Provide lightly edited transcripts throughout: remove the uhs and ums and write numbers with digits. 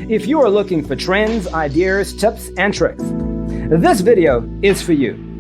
If you are looking for trends, ideas, tips, and tricks, this video is for you.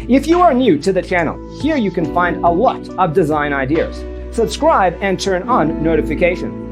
If you are new to the channel, here you can find a lot of design ideas. Subscribe and turn on notifications.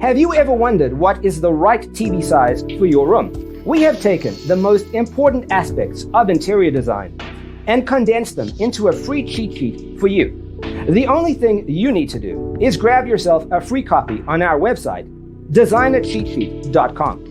Have you ever wondered what is the right TV size for your room? We have taken the most important aspects of interior design and condensed them into a free cheat sheet for you. The only thing you need to do is grab yourself a free copy on our website, designercheatsheet.com.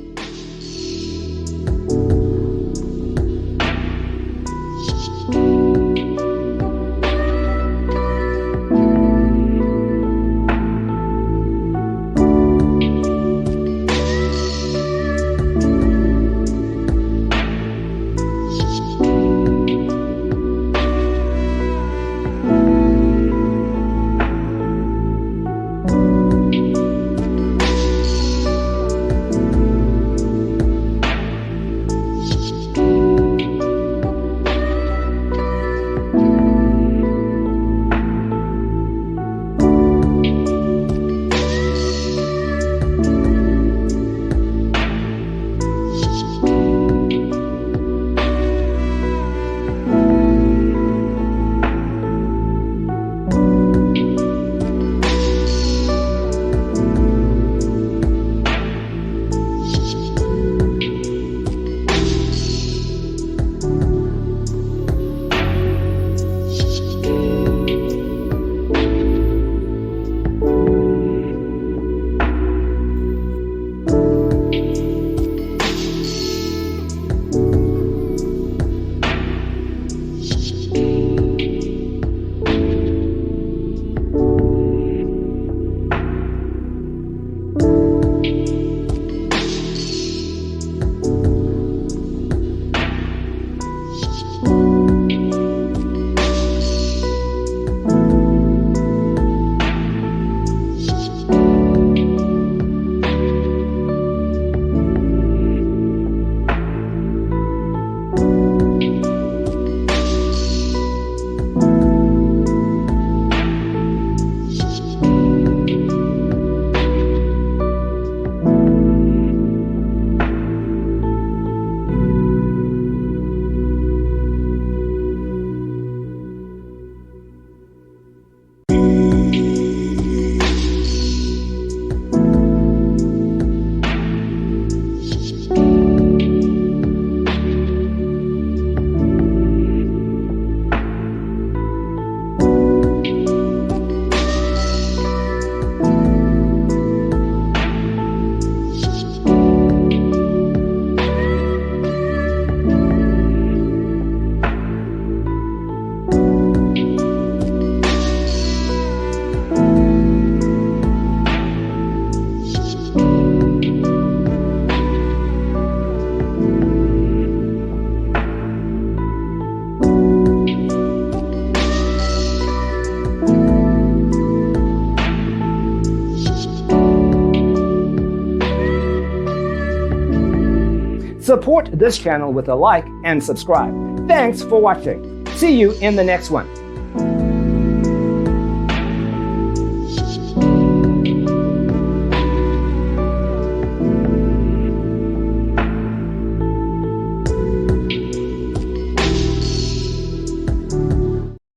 Support this channel with a like and subscribe. Thanks for watching. See you in the next one.